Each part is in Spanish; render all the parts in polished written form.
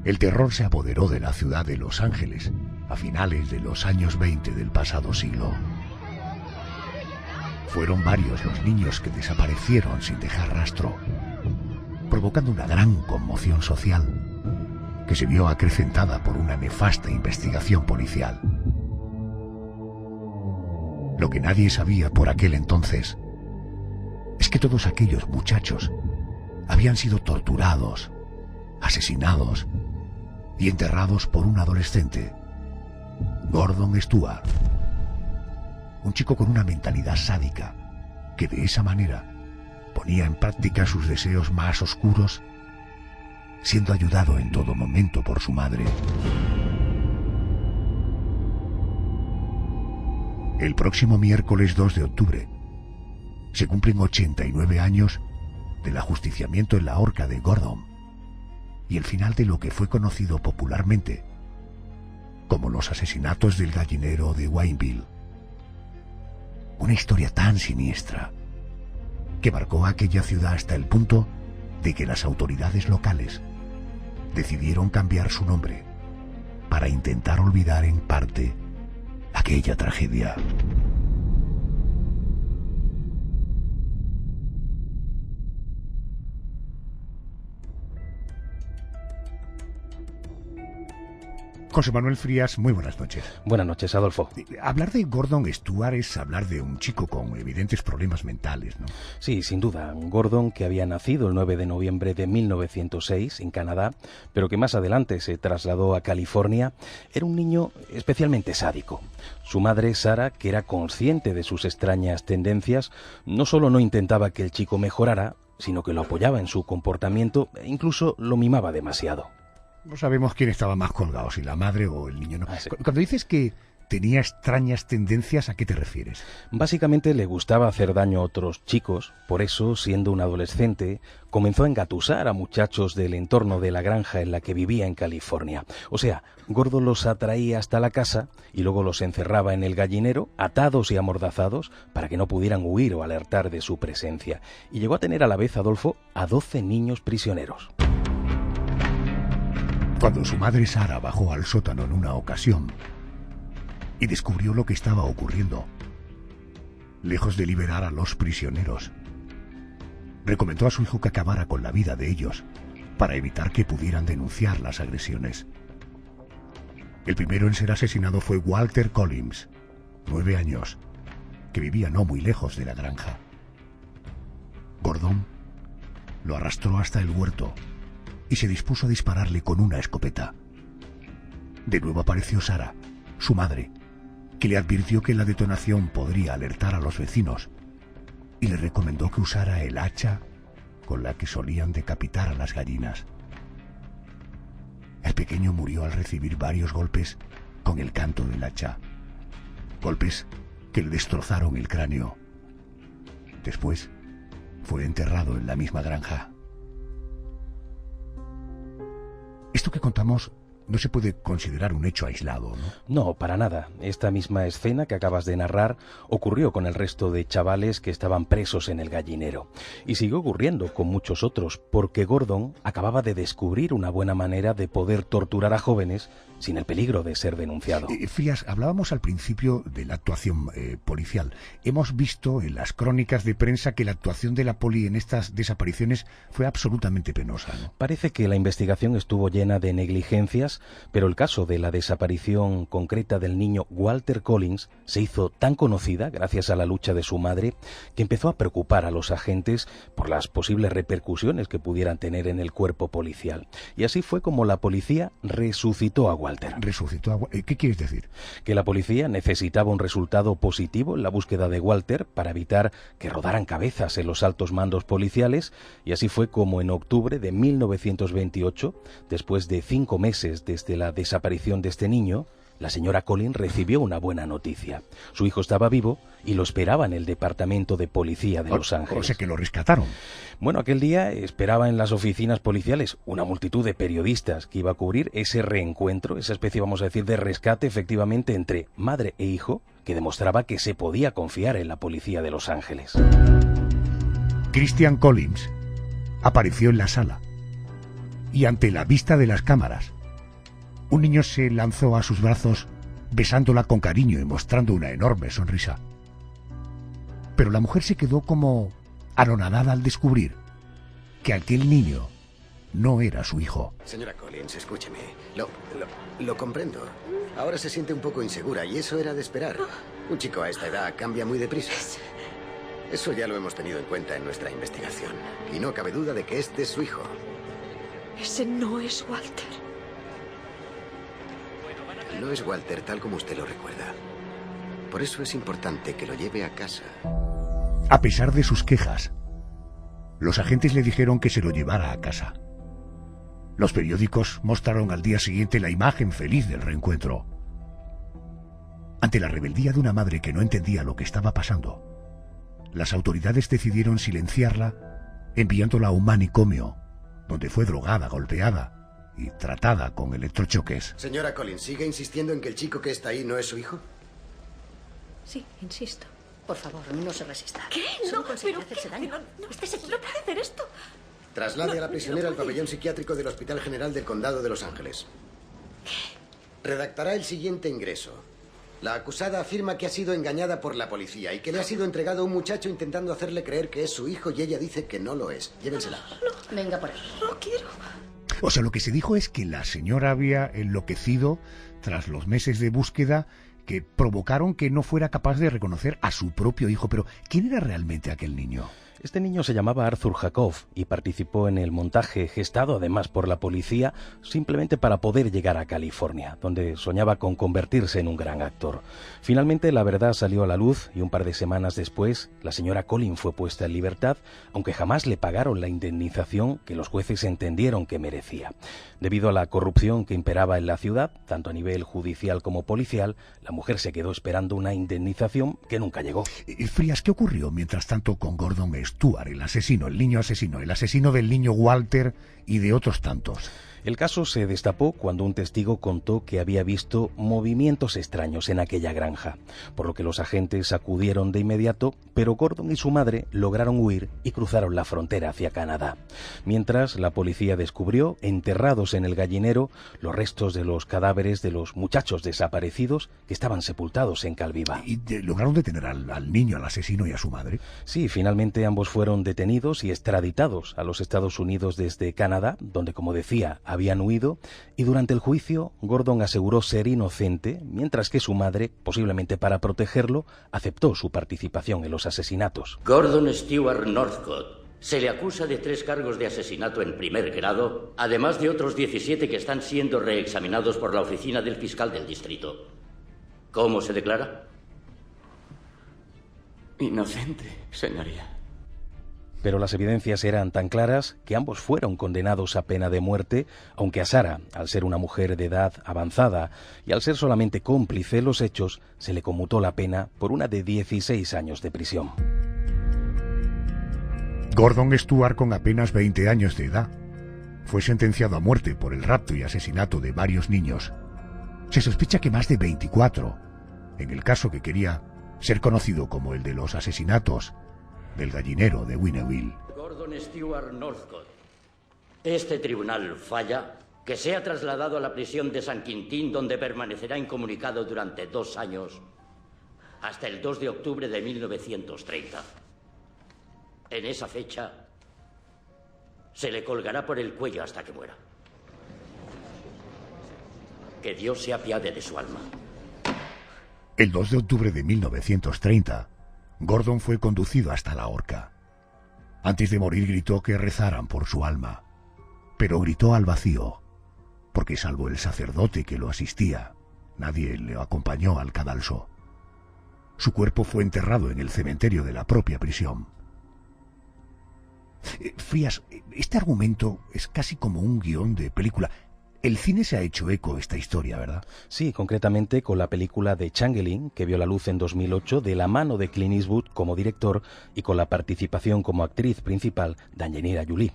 El terror se apoderó de la ciudad de Los Ángeles a finales de los años 20 del pasado siglo. Fueron varios los niños que desaparecieron sin dejar rastro, provocando una gran conmoción social que se vio acrecentada por una nefasta investigación policial. Lo que nadie sabía por aquel entonces es que todos aquellos muchachos habían sido torturados, asesinados y enterrados por un adolescente, Gordon Stewart, un chico con una mentalidad sádica que de esa manera ponía en práctica sus deseos más oscuros, siendo ayudado en todo momento por su madre. El próximo miércoles 2 de octubre se cumplen 89 años del ajusticiamiento en la horca de Gordon y el final de lo que fue conocido popularmente como los asesinatos del gallinero de Wayneville. Una historia tan siniestra que marcó a aquella ciudad hasta el punto de que las autoridades locales decidieron cambiar su nombre para intentar olvidar en parte aquella tragedia. José Manuel Frías, muy buenas noches. Buenas noches, Adolfo. Hablar de Gordon Stewart es hablar de un chico con evidentes problemas mentales, ¿no? Sí, sin duda. Gordon, que había nacido el 9 de noviembre de 1906 en Canadá, pero que más adelante se trasladó a California, era un niño especialmente sádico. Su madre, Sarah, que era consciente de sus extrañas tendencias, no solo no intentaba que el chico mejorara, sino que lo apoyaba en su comportamiento e incluso lo mimaba demasiado. No sabemos quién estaba más colgado, si la madre o el niño, ¿no? Sí. Cuando dices que tenía extrañas tendencias, ¿a qué te refieres? Básicamente le gustaba hacer daño a otros chicos, por eso, siendo un adolescente, comenzó a engatusar a muchachos del entorno de la granja en la que vivía en California. O sea, Gordon los atraía hasta la casa y luego los encerraba en el gallinero, atados y amordazados, para que no pudieran huir o alertar de su presencia. Y llegó a tener a la vez, Adolfo, a 12 niños prisioneros. Cuando su madre Sarah bajó al sótano en una ocasión y descubrió lo que estaba ocurriendo, lejos de liberar a los prisioneros, recomendó a su hijo que acabara con la vida de ellos para evitar que pudieran denunciar las agresiones. El primero en ser asesinado fue Walter Collins, 9 años, que vivía no muy lejos de la granja. Gordon lo arrastró hasta el huerto y se dispuso a dispararle con una escopeta. De nuevo apareció Sarah, su madre, que le advirtió que la detonación podría alertar a los vecinos y le recomendó que usara el hacha con la que solían decapitar a las gallinas. El pequeño murió al recibir varios golpes con el canto del hacha, golpes que le destrozaron el cráneo. Después fue enterrado en la misma granja. Esto que contamos no se puede considerar un hecho aislado, ¿no? No, para nada. Esta misma escena que acabas de narrar ocurrió con el resto de chavales que estaban presos en el gallinero. Y siguió ocurriendo con muchos otros, porque Gordon acababa de descubrir una buena manera de poder torturar a jóvenes sin el peligro de ser denunciado. Frías, hablábamos al principio de la actuación policial. Hemos visto en las crónicas de prensa que la actuación de la poli en estas desapariciones fue absolutamente penosa, ¿no? Parece que la investigación estuvo llena de negligencias, pero el caso de la desaparición concreta del niño Walter Collins se hizo tan conocida gracias a la lucha de su madre que empezó a preocupar a los agentes por las posibles repercusiones que pudieran tener en el cuerpo policial. Y así fue como la policía resucitó a Walter. ¿Resucitó a Walter? ¿Qué quieres decir? Que la policía necesitaba un resultado positivo en la búsqueda de Walter para evitar que rodaran cabezas en los altos mandos policiales, y así fue como en octubre de 1928, después de 5 meses desde la desaparición de este niño, la señora Collins recibió una buena noticia. Su hijo estaba vivo y lo esperaba en el departamento de policía de Los Ángeles. O sea que lo rescataron. Bueno, aquel día esperaba en las oficinas policiales una multitud de periodistas que iba a cubrir ese reencuentro, esa especie, vamos a decir, de rescate efectivamente entre madre e hijo, que demostraba que se podía confiar en la policía de Los Ángeles. Christian Collins apareció en la sala y ante la vista de las cámaras Un niño se lanzó a sus brazos, besándola con cariño y mostrando una enorme sonrisa. Pero la mujer se quedó como anonadada al descubrir que aquel niño no era su hijo. Señora Collins, escúcheme. Lo comprendo. Ahora se siente un poco insegura y eso era de esperar. Un chico a esta edad cambia muy deprisa. Eso ya lo hemos tenido en cuenta en nuestra investigación. Y no cabe duda de que este es su hijo. Ese no es Walter. No es Walter tal como usted lo recuerda. Por eso es importante que lo lleve a casa. A pesar de sus quejas, los agentes le dijeron que se lo llevara a casa. Los periódicos mostraron al día siguiente la imagen feliz del reencuentro. Ante la rebeldía de una madre que no entendía lo que estaba pasando, las autoridades decidieron silenciarla, enviándola a un manicomio, donde fue drogada, golpeada y tratada con electrochoques. Señora Collins, ¿sigue insistiendo en que el chico que está ahí no es su hijo? Sí, insisto. Por favor, no se resista. ¿Qué? Solo No, conseguirá pero hacerse daño. no puede hacer esto. Traslade a la prisionera al pabellón psiquiátrico del Hospital General del Condado de Los Ángeles. Redactará el siguiente ingreso. La acusada afirma que ha sido engañada por la policía y que le ha sido entregado a un muchacho intentando hacerle creer que es su hijo y ella dice que no lo es. Llévensela. Venga por él. No quiero. O sea, lo que se dijo es que la señora había enloquecido tras los meses de búsqueda que provocaron que no fuera capaz de reconocer a su propio hijo. Pero, ¿quién era realmente aquel niño? Este niño se llamaba Arthur Jacob y participó en el montaje gestado además por la policía simplemente para poder llegar a California, donde soñaba con convertirse en un gran actor. Finalmente la verdad salió a la luz y un par de semanas después la señora Collins fue puesta en libertad, aunque jamás le pagaron la indemnización que los jueces entendieron que merecía. Debido a la corrupción que imperaba en la ciudad, tanto a nivel judicial como policial, la mujer se quedó esperando una indemnización que nunca llegó. Frías, ¿qué ocurrió mientras tanto con Gordon Stewart, el asesino, el asesino del niño Walter y de otros tantos? El caso se destapó cuando un testigo contó que había visto movimientos extraños en aquella granja, por lo que los agentes acudieron de inmediato, pero Gordon y su madre lograron huir y cruzaron la frontera hacia Canadá. Mientras, la policía descubrió, enterrados en el gallinero, los restos de los cadáveres de los muchachos desaparecidos que estaban sepultados en Calviva. ¿Y lograron detener al niño, al asesino y a su madre? Sí, finalmente ambos fueron detenidos y extraditados a los Estados Unidos desde Canadá, donde, como decía, habían huido, y durante el juicio Gordon aseguró ser inocente, mientras que su madre, posiblemente para protegerlo, aceptó su participación en los asesinatos. Gordon Stewart Northcott se le acusa de 3 cargos de asesinato en primer grado, además de otros 17 que están siendo reexaminados por la oficina del fiscal del distrito. ¿Cómo se declara? Inocente, señoría. Pero las evidencias eran tan claras que ambos fueron condenados a pena de muerte, aunque a Sarah, al ser una mujer de edad avanzada y al ser solamente cómplice de los hechos, se le conmutó la pena por una de 16 años de prisión. Gordon Stewart, con apenas 20 años de edad, fue sentenciado a muerte por el rapto y asesinato de varios niños. Se sospecha que más de 24, en el caso que quería ser conocido como el de los asesinatos del gallinero de Winneville. Gordon Stewart Northcott. Este tribunal falla que sea trasladado a la prisión de San Quintín, donde permanecerá incomunicado durante 2 años, hasta el 2 de octubre de 1930. En esa fecha, se le colgará por el cuello hasta que muera. Que Dios se apiade de su alma. El 2 de octubre de 1930, Gordon fue conducido hasta la horca. Antes de morir gritó que rezaran por su alma, pero gritó al vacío, porque salvo el sacerdote que lo asistía, nadie le acompañó al cadalso. Su cuerpo fue enterrado en el cementerio de la propia prisión. Frías, este argumento es casi como un guión de película. El cine se ha hecho eco de esta historia, ¿verdad? Sí, concretamente con la película de Changeling, que vio la luz en 2008 de la mano de Clint Eastwood como director y con la participación como actriz principal de Angelina Jolie.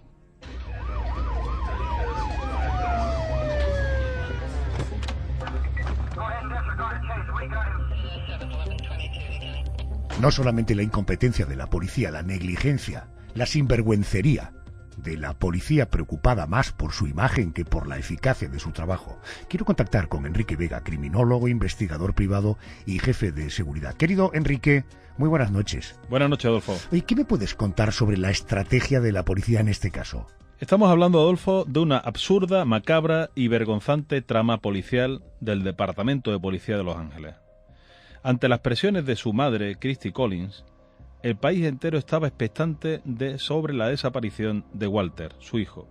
No solamente la incompetencia de la policía, la negligencia, la sinvergüencería de la policía preocupada más por su imagen que por la eficacia de su trabajo. Quiero contactar con Enrique Vega, criminólogo, investigador privado y jefe de seguridad. Querido Enrique, muy buenas noches. Buenas noches, Adolfo. ¿Y qué me puedes contar sobre la estrategia de la policía en este caso? Estamos hablando, Adolfo, de una absurda, macabra y vergonzante trama policial del Departamento de Policía de Los Ángeles. Ante las presiones de su madre, Christy Collins, el país entero estaba expectante sobre la desaparición de Walter, su hijo.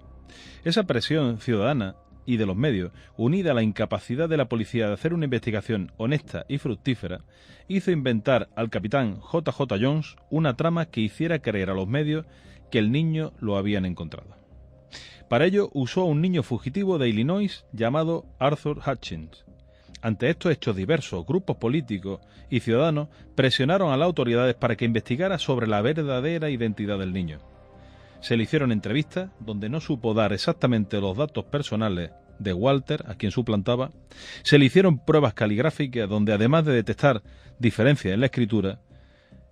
Esa presión ciudadana y de los medios, unida a la incapacidad de la policía de hacer una investigación honesta y fructífera, hizo inventar al capitán J.J. Jones una trama que hiciera creer a los medios que el niño lo habían encontrado. Para ello usó a un niño fugitivo de Illinois llamado Arthur Hutchins. Ante estos hechos diversos, grupos políticos y ciudadanos presionaron a las autoridades para que investigara sobre la verdadera identidad del niño. Se le hicieron entrevistas donde no supo dar exactamente los datos personales de Walter, a quien suplantaba. Se le hicieron pruebas caligráficas donde, además de detectar diferencias en la escritura,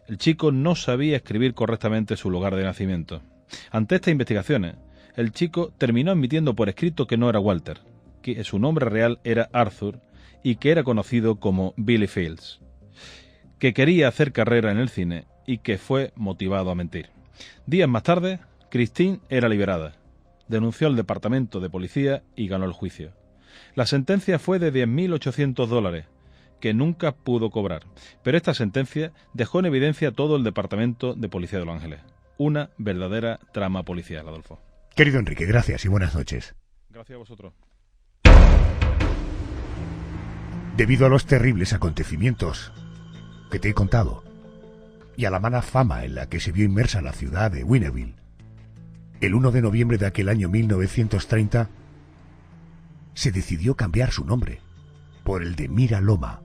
el chico no sabía escribir correctamente su lugar de nacimiento. Ante estas investigaciones, el chico terminó admitiendo por escrito que no era Walter, que su nombre real era Arthur y que era conocido como Billy Fields, que quería hacer carrera en el cine y que fue motivado a mentir. Días más tarde, Christine era liberada, denunció al departamento de policía y ganó el juicio. La sentencia fue de $10.800, que nunca pudo cobrar, pero esta sentencia dejó en evidencia todo el departamento de policía de Los Ángeles. Una verdadera trama policial, Adolfo. Querido Enrique, gracias y buenas noches. Gracias a vosotros. Debido a los terribles acontecimientos que te he contado y a la mala fama en la que se vio inmersa la ciudad de Winnerville, el 1 de noviembre de aquel año 1930 se decidió cambiar su nombre por el de Mira Loma.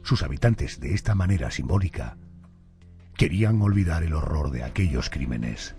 Sus habitantes, de esta manera simbólica, querían olvidar el horror de aquellos crímenes.